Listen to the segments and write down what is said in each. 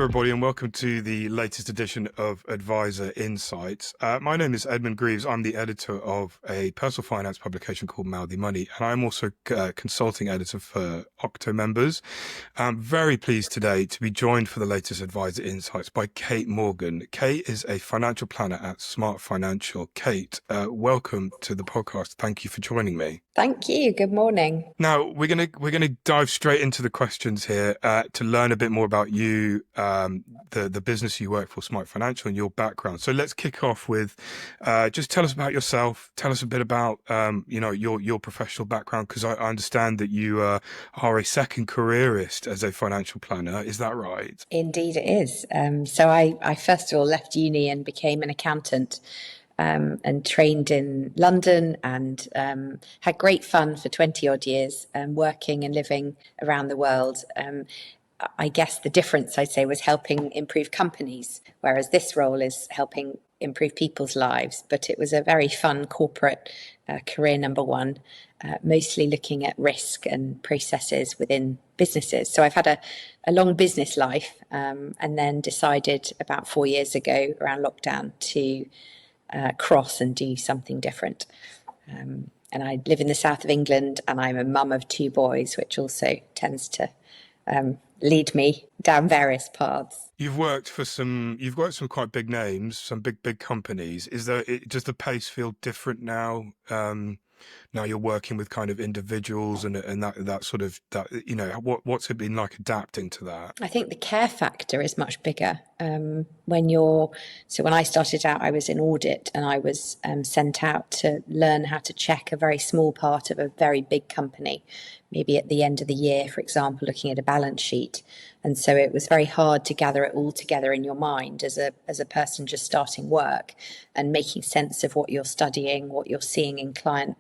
everybody, and welcome to the latest edition of Advisor Insights. My name is Edmund Greaves. I'm the editor of a personal finance publication called Mouthy Money, and I'm also consulting editor for Octo members. I'm very pleased today to be joined for the latest Advisor Insights by Kate Morgan. Kate is a financial planner at Smart Financial. Kate, welcome to the podcast. Thank you for joining me. Thank you. Good morning. Now we're gonna dive straight into the questions here to learn a bit more about you, the business you work for, Smart Financial, and your background. So let's kick off with just tell us about yourself. Tell us a bit about your professional background, because I understand that you are a second careerist as a financial planner. Is that right? Indeed, it is. So I first of all left uni and became an accountant. And trained in London and had great fun for 20 odd years, working and living around the world. I guess the difference, I'd say, was helping improve companies, whereas this role is helping improve people's lives. But it was a very fun corporate career, number one, mostly looking at risk and processes within businesses. So I've had a long business life, and then decided about 4 years ago around lockdown to cross and do something different. And I live in the south of England, and I'm a mum of 2 boys, which also tends to lead me down various paths. You've got some quite big names, some big companies. Does the pace feel different now? Now you're working with kind of individuals and that sort of that, what's it been like adapting to that? I think the care factor is much bigger. When I started out, I was in audit, and I was sent out to learn how to check a very small part of a very big company, maybe at the end of the year, for example, looking at a balance sheet. And so it was very hard to gather it all together in your mind as a person just starting work and making sense of what you're studying, what you're seeing in client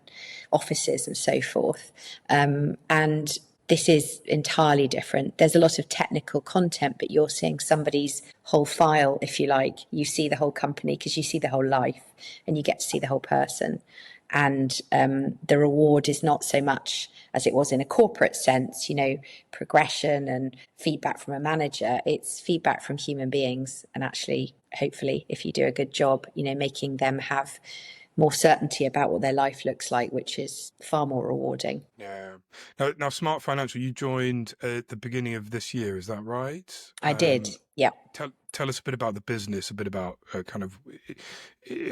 offices and so forth. And this is entirely different. There's a lot of technical content, but you're seeing somebody's whole file, if you like. You see the whole company because you see the whole life, and you get to see the whole person. And the reward is not so much as it was in a corporate sense, progression and feedback from a manager. It's feedback from human beings, and actually, hopefully, if you do a good job, making them have more certainty about what their life looks like, which is far more rewarding. Yeah. Now Smart Financial, you joined at the beginning of this year, is that right? I did, yeah. Tell us a bit about the business, a bit about kind of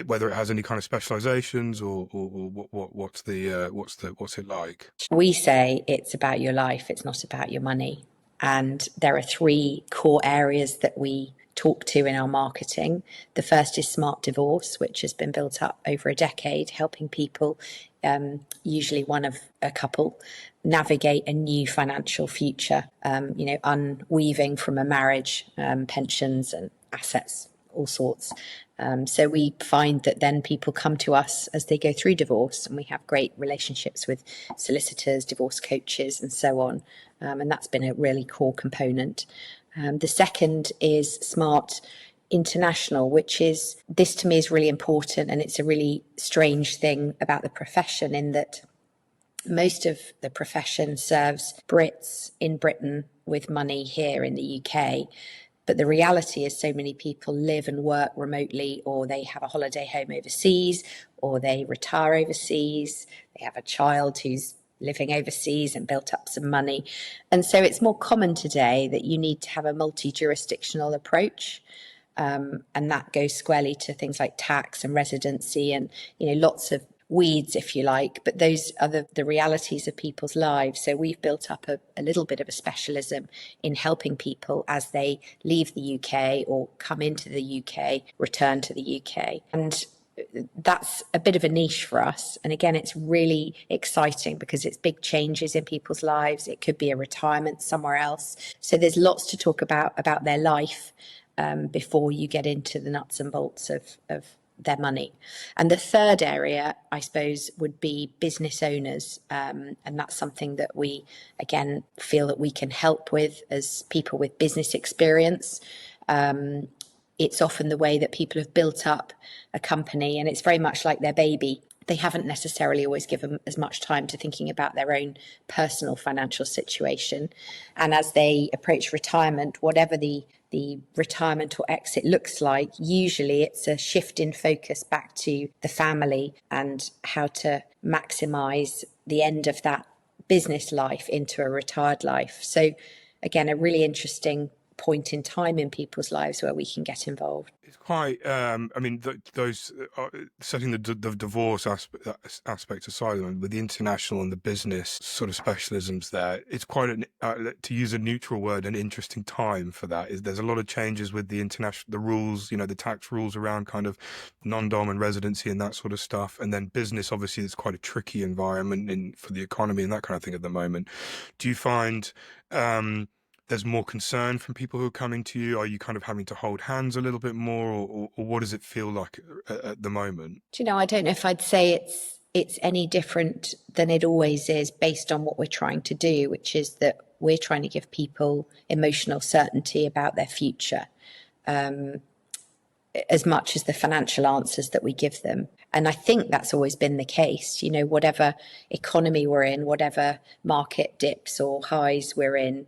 whether it has any kind of specializations or what's it like? We say it's about your life, it's not about your money. And there are 3 core areas that we talk to in our marketing. The first is Smart Divorce, which has been built up over a decade, helping people, usually one of a couple, navigate a new financial future, unweaving from a marriage, pensions and assets, all sorts. So we find that then people come to us as they go through divorce, and we have great relationships with solicitors, divorce coaches, and so on. And that's been a really core component. The second is Smart International, this to me is really important, and it's a really strange thing about the profession in that most of the profession serves Brits in Britain with money here in the UK. But the reality is so many people live and work remotely, or they have a holiday home overseas, or they retire overseas, they have a child who's living overseas and built up some money. And so it's more common today that you need to have a multi-jurisdictional approach. And that goes squarely to things like tax and residency and, lots of weeds, if you like, but those are the realities of people's lives. So we've built up a little bit of a specialism in helping people as they leave the UK or come into the UK, return to the UK. And that's a bit of a niche for us. And again, it's really exciting because it's big changes in people's lives. It could be a retirement somewhere else. So there's lots to talk about their life before you get into the nuts and bolts of their money. And the third area, I suppose, would be business owners. And that's something that we, again, feel that we can help with as people with business experience. It's often the way that people have built up a company, and it's very much like their baby. they haven't necessarily always given as much time to thinking about their own personal financial situation. And as they approach retirement, whatever the retirement or exit looks like, usually it's a shift in focus back to the family and how to maximize the end of that business life into a retired life. So again, a really interesting point in time in people's lives where we can get involved. It's quite. I mean, those setting the divorce aspect aside, with the international and the business sort of specialisms there, it's quite an, to use a neutral word, an interesting time for that. There's a lot of changes with the international, the rules, the tax rules around kind of non-dom and residency and that sort of stuff, and then business. Obviously, it's quite a tricky environment for the economy and that kind of thing at the moment. Do you find? There's more concern from people who are coming to you? Are you kind of having to hold hands a little bit more, or what does it feel like at the moment? Do you know, I don't know if I'd say it's any different than it always is based on what we're trying to do, which is that we're trying to give people emotional certainty about their future, as much as the financial answers that we give them. And I think that's always been the case. Whatever economy we're in, whatever market dips or highs we're in,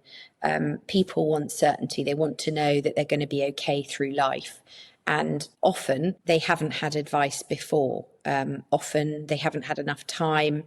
people want certainty. They want to know that they're going to be okay through life. And often they haven't had advice before. Often they haven't had enough time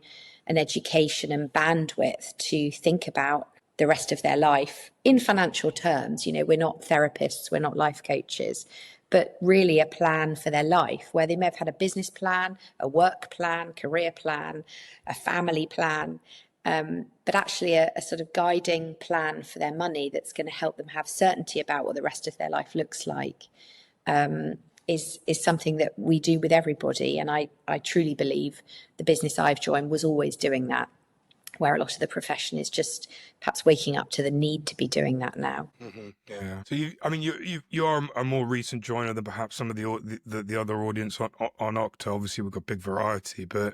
and education and bandwidth to think about the rest of their life in financial terms. We're not therapists, we're not life coaches, but really a plan for their life where they may have had a business plan, a work plan, career plan, a family plan, but actually a sort of guiding plan for their money that's going to help them have certainty about what the rest of their life looks like. Is something that we do with everybody. And I truly believe the business I've joined was always doing that, where a lot of the profession is just perhaps waking up to the need to be doing that now. Mm-hmm. Yeah. So you are a more recent joiner than perhaps some of the other audience on Okta. Obviously, we've got big variety, but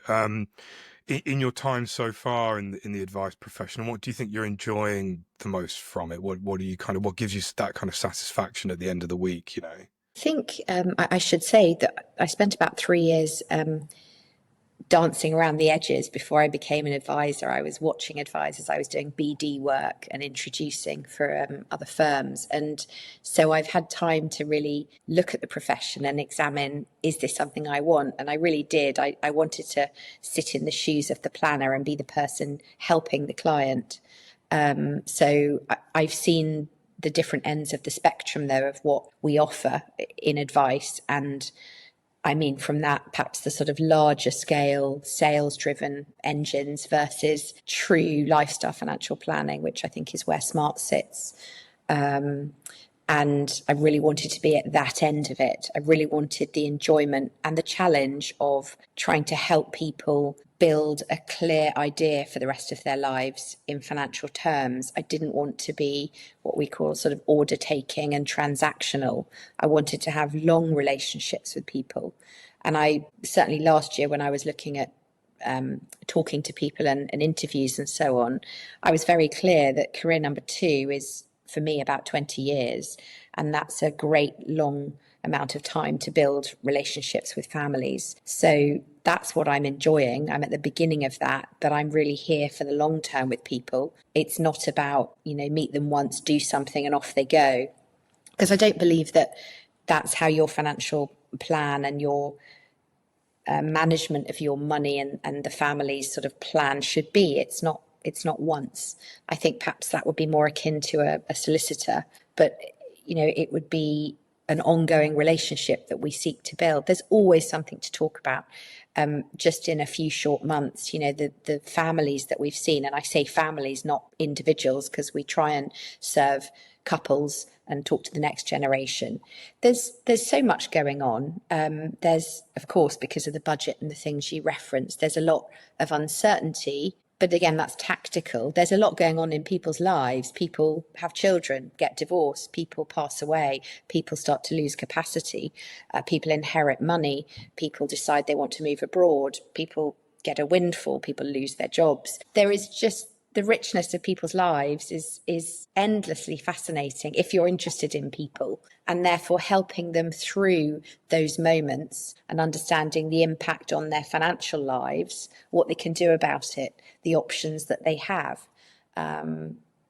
in your time so far in the advice profession, what do you think you're enjoying the most from it? What do you what gives you that kind of satisfaction at the end of the week? I think I should say that I spent about 3 years dancing around the edges before I became an advisor. I was watching advisors, I was doing BD work and introducing for other firms. And so I've had time to really look at the profession and examine, is this something I want? And I really did. I wanted to sit in the shoes of the planner and be the person helping the client. So I've seen the different ends of the spectrum, though, of what we offer in advice. And I mean, from that, perhaps the sort of larger scale sales driven engines versus true lifestyle financial planning, which I think is where Smart sits. And I really wanted to be at that end of it. I really wanted the enjoyment and the challenge of trying to help people build a clear idea for the rest of their lives in financial terms. I didn't want to be what we call sort of order taking and transactional. I wanted to have long relationships with people. And I certainly last year, when I was looking at talking to people and interviews and so on, I was very clear that career number 2 is, for me, about 20 years. And that's a great long amount of time to build relationships with families. So that's what I'm enjoying. I'm at the beginning of that, but I'm really here for the long term with people. It's not about, meet them once, do something and off they go. Because I don't believe that that's how your financial plan and your management of your money and the family's sort of plan should be. It's not once. I think perhaps that would be more akin to a solicitor, but it would be an ongoing relationship that we seek to build. There's always something to talk about. Just in a few short months, the families that we've seen, and I say families, not individuals, because we try and serve couples and talk to the next generation. There's so much going on. There's, of course, because of the budget and the things you referenced, there's a lot of uncertainty. But again, that's tactical. There's a lot going on in people's lives. People have children, get divorced, people pass away, people start to lose capacity, people inherit money, people decide they want to move abroad, people get a windfall, people lose their jobs. There is just the richness of people's lives is endlessly fascinating if you're interested in people, and therefore helping them through those moments and understanding the impact on their financial lives, what they can do about it, the options that they have.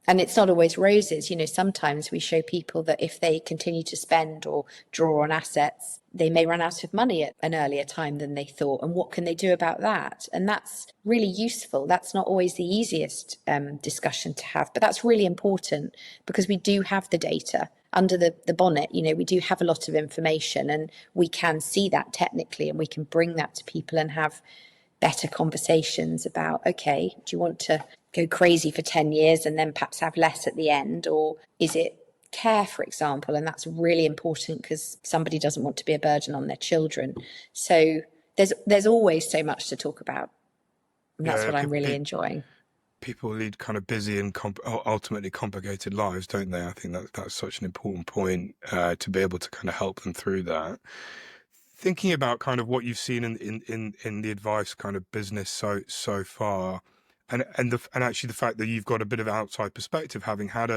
And it's not always roses. Sometimes we show people that if they continue to spend or draw on assets, they may run out of money at an earlier time than they thought. And what can they do about that? And that's really useful. That's not always the easiest discussion to have, but that's really important because we do have the data under the bonnet. We do have a lot of information, and we can see that technically, and we can bring that to people and have better conversations about, okay, do you want to go crazy for 10 years and then perhaps have less at the end? Or is it care, for example? And that's really important because somebody doesn't want to be a burden on their children. So there's always so much to talk about. And that's Yeah, what I'm really enjoying. people lead kind of busy and ultimately complicated lives, don't they? I think that's such an important point to be able to kind of help them through that. Thinking about kind of what you've seen in the advice kind of business so far, and actually the fact that you've got a bit of outside perspective, having had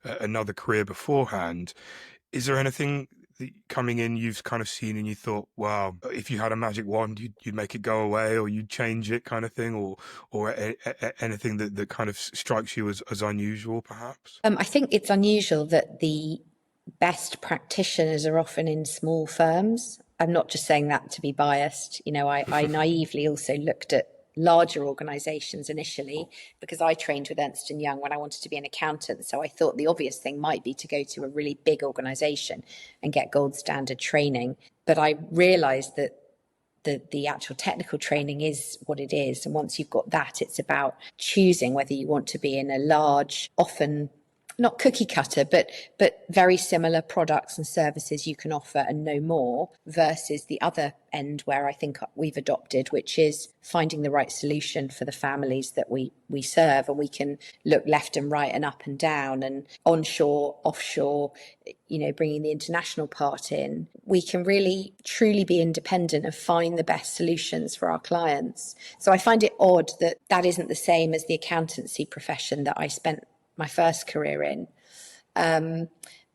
another career beforehand, is there anything that coming in you've kind of seen and you thought, wow, if you had a magic wand, you'd make it go away, or you'd change it, kind of thing, or anything that kind of strikes you as unusual, perhaps? I think it's unusual that the best practitioners are often in small firms. I'm not just saying that to be biased. I naively also looked at larger organizations initially because I trained with Ernst & Young when I wanted to be an accountant. So I thought the obvious thing might be to go to a really big organization and get gold standard training. But I realized that the actual technical training is what it is. And once you've got that, it's about choosing whether you want to be in a large, often not cookie cutter, but very similar products and services you can offer and no more, versus the other end where I think we've adopted, which is finding the right solution for the families that we serve. And we can look left and right and up and down and onshore, offshore, bringing the international part in. We can really truly be independent and find the best solutions for our clients. So I find it odd that that isn't the same as the accountancy profession that I spent my first career in. And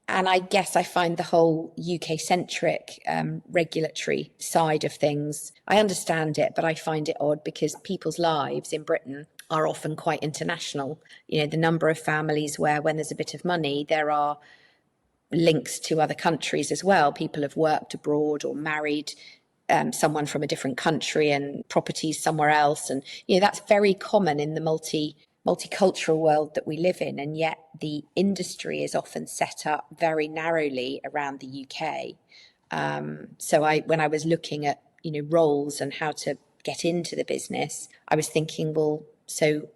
I guess I find the whole UK-centric regulatory side of things, I understand it, but I find it odd because people's lives in Britain are often quite international. The number of families where when there's a bit of money, there are links to other countries as well. People have worked abroad or married someone from a different country and properties somewhere else. And, that's very common in the multicultural world that we live in, and yet the industry is often set up very narrowly around the UK. So when I was looking at roles and how to get into the business, I was thinking, well, so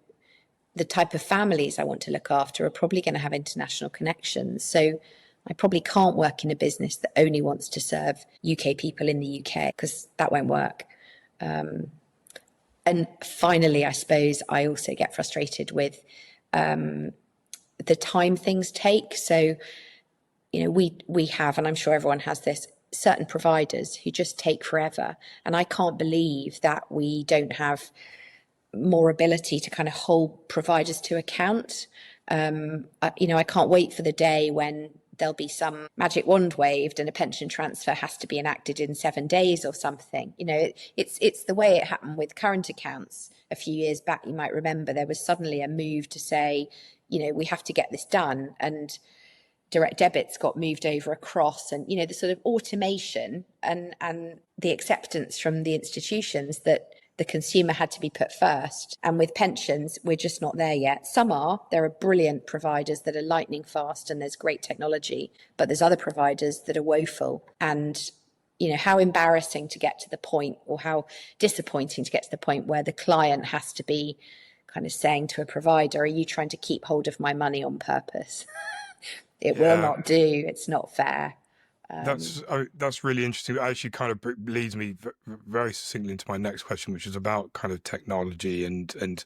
the type of families I want to look after are probably going to have international connections. So I probably can't work in a business that only wants to serve UK people in the UK, because that won't work. And finally, I suppose I also get frustrated with the time things take. So, we have, and I'm sure everyone has this, certain providers who just take forever. And I can't believe that we don't have more ability to kind of hold providers to account. I can't wait for the day when there'll be some magic wand waved and a pension transfer has to be enacted in 7 days or something. It's the way it happened with current accounts a few years back. You might remember there was suddenly a move to say, we have to get this done, and direct debits got moved over across, and the sort of automation and the acceptance from the institutions that the consumer had to be put first. And with pensions, we're just not there yet. There are brilliant providers that are lightning fast and there's great technology, but there's other providers that are woeful. And how embarrassing to get to the point, or how disappointing to get to the point where the client has to be kind of saying to a provider, are you trying to keep hold of my money on purpose? It will Yeah. not do. It's not fair. That's really interesting. It actually kind of leads me very succinctly into my next question, which is about kind of technology and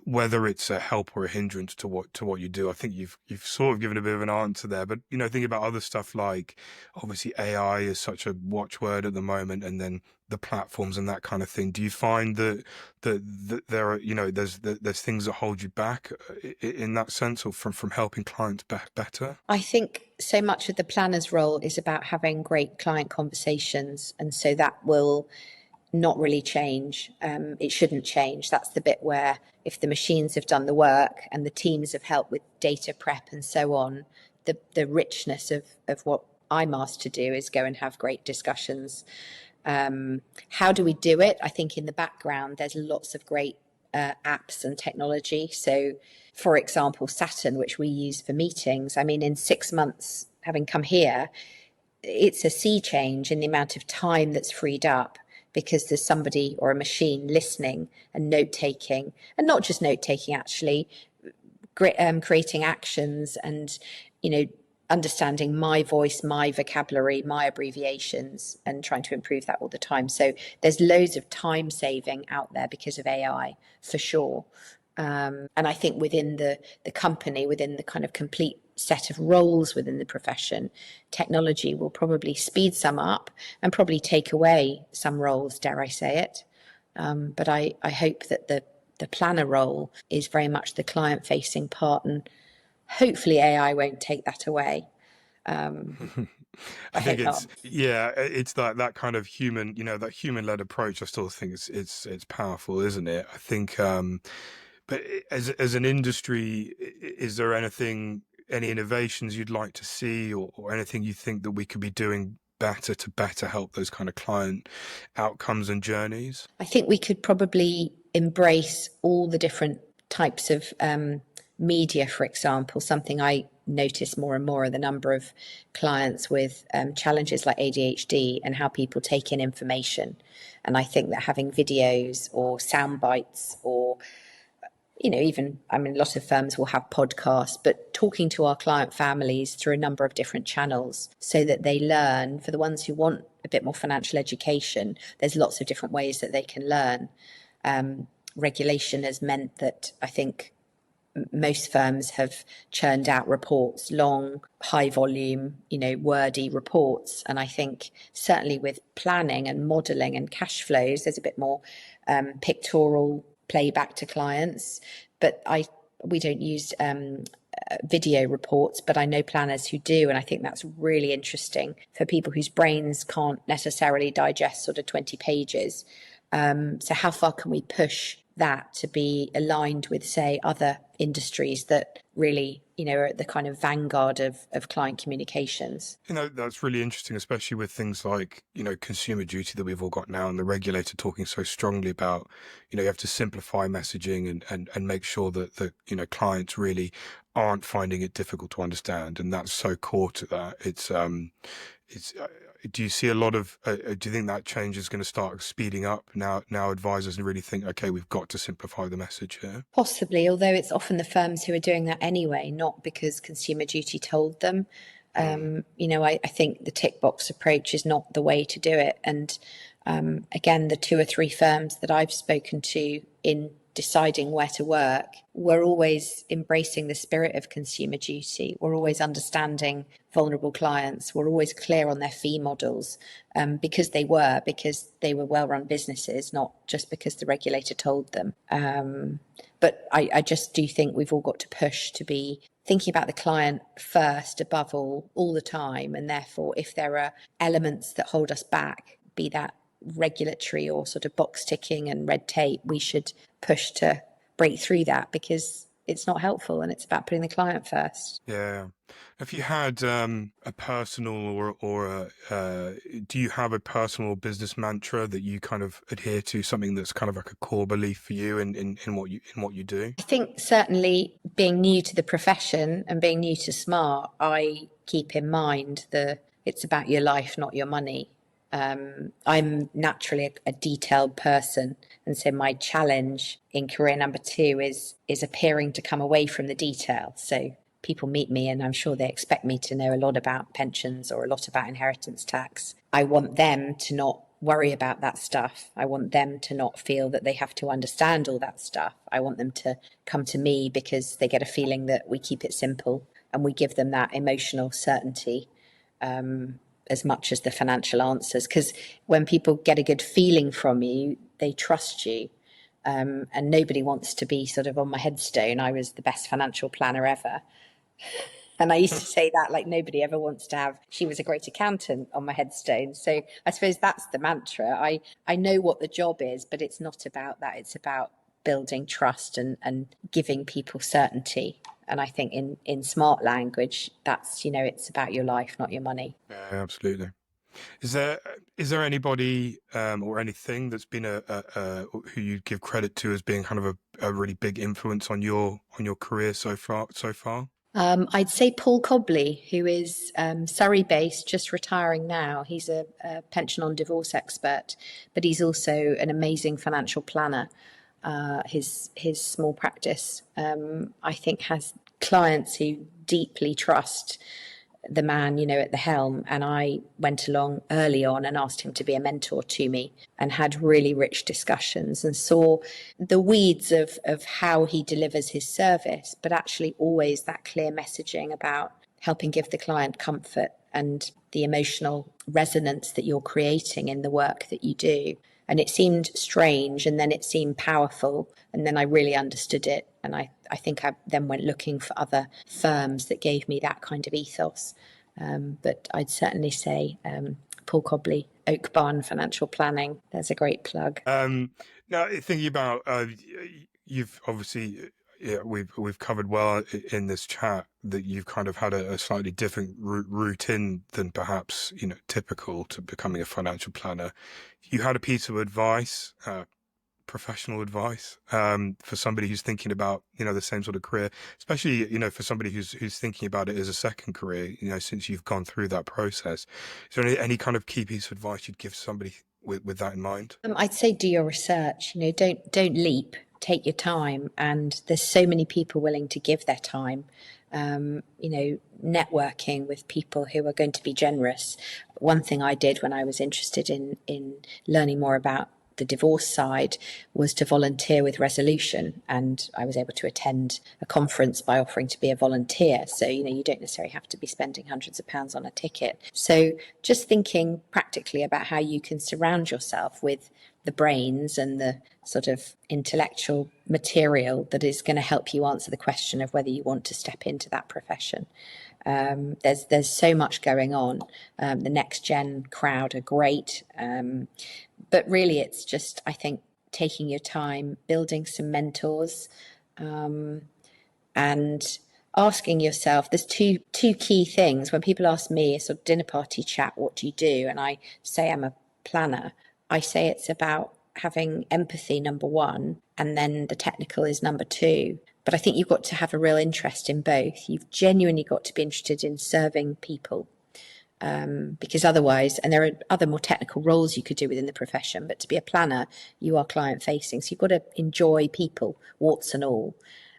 whether it's a help or a hindrance to what you do. I think you've sort of given a bit of an answer there, but thinking about other stuff like obviously AI is such a watchword at the moment, and then the platforms and that kind of thing, do you find that there are, there's things that hold you back in that sense, or from helping clients better? I think so much of the planner's role is about having great client conversations, and so that will not really change. It shouldn't change. That's the bit where, if the machines have done the work and the teams have helped with data prep and so on, the richness of what I'm asked to do is go and have great discussions. How do we do it? I think in the background, there's lots of great apps and technology. So, for example, Saturn, which we use for meetings, I mean, in 6 months, having come here, it's a sea change in the amount of time that's freed up because there's somebody or a machine listening and note taking, and not just note taking, actually, creating actions and, you know, understanding my voice, my vocabulary, my abbreviations, and trying to improve that all the time. So there's loads of time saving out there because of AI, for sure. And I think within the company, within the kind of complete set of roles within the profession, technology will probably speed some up and probably take away some roles, dare I say it. But I hope that the planner role is very much the client facing part, and hopefully AI won't take that away. I I think hope not. it's that kind of human, that human-led approach. I still think it's powerful, isn't it? I think, but as an industry, is there any innovations you'd like to see, or anything you think that we could be doing better to better help those kind of client outcomes and journeys? I think we could probably embrace all the different types of media, for example. Something I notice more and more are the number of clients with challenges like ADHD and how people take in information. And I think that having videos or sound bites, or even, I mean, a lot of firms will have podcasts, but talking to our client families through a number of different channels so that they learn. For the ones who want a bit more financial education, there's lots of different ways that they can learn. Regulation has meant that I think most firms have churned out reports, long, high volume, wordy reports. And I think certainly with planning and modelling and cash flows, there's a bit more pictorial playback to clients. But we don't use video reports, but I know planners who do, and I think that's really interesting for people whose brains can't necessarily digest sort of 20 pages. So how far can we push that to be aligned with, say, other industries that really, are at the kind of vanguard of client communications? That's really interesting, especially with things like, consumer duty that we've all got now, and the regulator talking so strongly about, you have to simplify messaging and make sure that clients really aren't finding it difficult to understand. And that's so core to that. Do you see a lot of, do you think that change is going to start speeding up now advisors really think, okay, we've got to simplify the message here? Possibly, although it's often the firms who are doing that anyway, not because Consumer Duty told them. I think the tick box approach is not the way to do it. And again, the 2 or 3 firms that I've spoken to in deciding where to work, we're always embracing the spirit of Consumer Duty. We're always understanding vulnerable clients. We're always clear on their fee models, because they were well-run businesses, not just because the regulator told them. But I just do think we've all got to push to be thinking about the client first, above all the time. And therefore, if there are elements that hold us back, be that regulatory or sort of box ticking and red tape, we should push to break through that, because it's not helpful, and it's about putting the client first. Yeah. Have you had a personal do you have a personal business mantra that you kind of adhere to, something that's kind of like a core belief for you in what you do? I think certainly being new to the profession and being new to Smart, I keep in mind it's about your life, not your money. I'm naturally a detailed person, and so my challenge in career number 2 is appearing to come away from the detail. So people meet me and I'm sure they expect me to know a lot about pensions or a lot about inheritance tax. I want them to not worry about that stuff. I want them to not feel that they have to understand all that stuff. I want them to come to me because they get a feeling that we keep it simple and we give them that emotional certainty. as much as the financial answers, because when people get a good feeling from you, they trust you. And nobody wants to be sort of on my headstone, I was the best financial planner ever. And I used to say that, like, nobody ever wants to have, she was a great accountant on my headstone. So I suppose that's the mantra. I know what the job is, but it's not about that. It's about building trust and giving people certainty. And I think in smart language, that's, it's about your life, not your money. Yeah, absolutely. Is there anybody or anything that's been who you give credit to as being kind of a really big influence on your career so far? I'd say Paul Cobley, who is Surrey-based, just retiring now. He's a pension on divorce expert, but he's also an amazing financial planner. His small practice, I think, has clients who deeply trust the man, at the helm. And I went along early on and asked him to be a mentor to me and had really rich discussions and saw the weeds of how he delivers his service, but actually always that clear messaging about helping give the client comfort and the emotional resonance that you're creating in the work that you do. And it seemed strange, and then it seemed powerful, and then I really understood it. And I think I then went looking for other firms that gave me that kind of ethos. But I'd certainly say Paul Cobley, Oak Barn Financial Planning. There's a great plug. Now, thinking about you've obviously, yeah, we've covered well in this chat that you've kind of had a slightly different route in than perhaps typical to becoming a financial planner. You had a piece of advice, professional advice, for somebody who's thinking about the same sort of career, especially for somebody who's thinking about it as a second career, since you've gone through that process. Is there any kind of key piece of advice you'd give somebody with that in mind? I'd say do your research. Don't leap. Take your time. And there's so many people willing to give their time. Networking with people who are going to be generous. One thing I did when I was interested in learning more about the divorce side was to volunteer with Resolution, and I was able to attend a conference by offering to be a volunteer. So you don't necessarily have to be spending hundreds of pounds on a ticket. So just thinking practically about how you can surround yourself with the brains and the sort of intellectual material that is going to help you answer the question of whether you want to step into that profession. There's so much going on. The next gen crowd are great. But really, it's just, I think, taking your time, building some mentors, and asking yourself, there's two key things. When people ask me, a sort of dinner party chat, what do you do? And I say I'm a planner. I say it's about having empathy, number one, and then the technical is number two. But I think you've got to have a real interest in both. You've genuinely got to be interested in serving people. Because otherwise, and there are other more technical roles you could do within the profession, but to be a planner, you are client facing. So you've got to enjoy people, warts and all.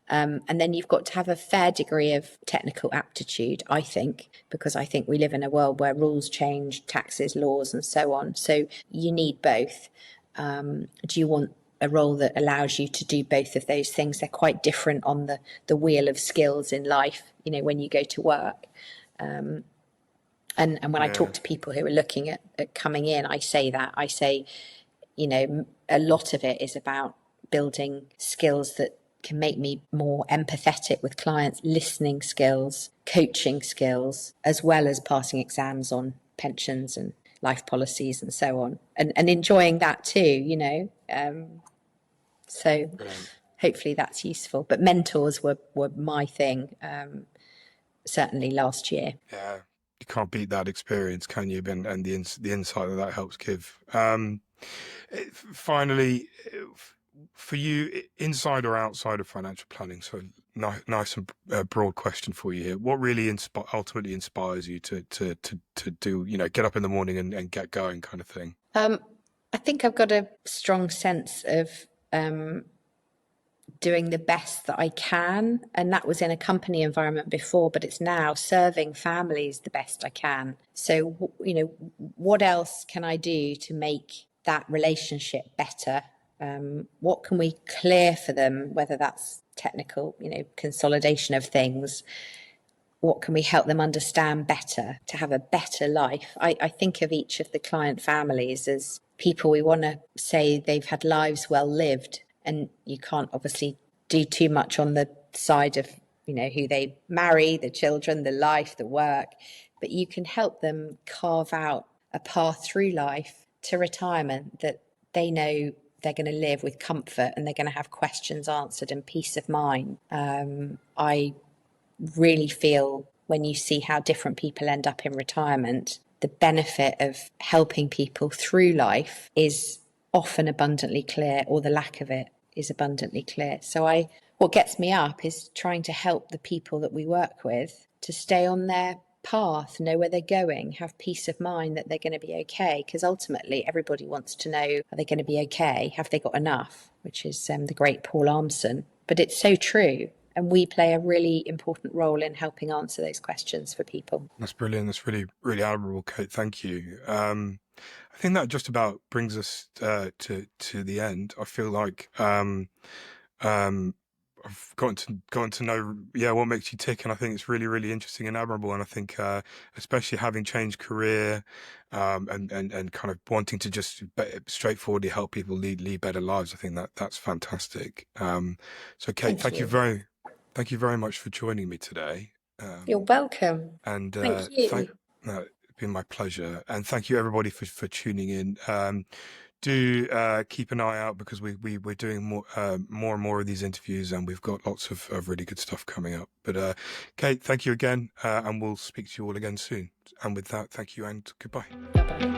And then you've got to have a fair degree of technical aptitude, I think, because I think we live in a world where rules change, taxes, laws, and so on. So you need both. Do you want a role that allows you to do both of those things? They're quite different on the wheel of skills in life, when you go to work. And when I talk to people who are looking at coming in, I say, a lot of it is about building skills that can make me more empathetic with clients, listening skills, coaching skills, as well as passing exams on pensions and life policies and so on, and enjoying that too, so Brilliant. hopefully that's useful. But mentors were my thing, certainly last year. Yeah, you can't beat that experience, can you? And the insight that helps give. Finally, for you, inside or outside of financial planning, so nice and broad question for you here. What really ultimately inspires you to do, get up in the morning and get going, kind of thing? I think I've got a strong sense of doing the best that I can. And that was in a company environment before, but it's now serving families the best I can. So, what else can I do to make that relationship better? What can we clear for them, whether that's technical, consolidation of things, what can we help them understand better to have a better life? I think of each of the client families as people we want to say they've had lives well lived, and you can't obviously do too much on the side of, you know, who they marry, the children, the life, the work, but you can help them carve out a path through life to retirement that they know they're going to live with comfort and they're going to have questions answered and peace of mind. I really feel when you see how different people end up in retirement, the benefit of helping people through life is often abundantly clear, or the lack of it is abundantly clear. So what gets me up is trying to help the people that we work with to stay on their path, know where they're going, have peace of mind that they're going to be okay. Because ultimately, everybody wants to know, are they going to be okay? Have they got enough? Which is the great Paul Armson. But it's so true. And we play a really important role in helping answer those questions for people. That's brilliant. That's really, really admirable, Kate. Thank you. I think that just about brings us to the end. I feel like um, I've gotten to know, yeah, what makes you tick, and I think it's really, really interesting and admirable. And I think, especially having changed career, and kind of wanting to just straightforwardly help people lead better lives. I think that's fantastic. So Kate, Thank you. thank you very much for joining me today. You're welcome. And Thank you. it's been my pleasure. And thank you everybody for tuning in. Do keep an eye out, because we're doing more and more of these interviews, and we've got lots of really good stuff coming up. But Kate, thank you again, and we'll speak to you all again soon. And with that, thank you and goodbye. Bye-bye.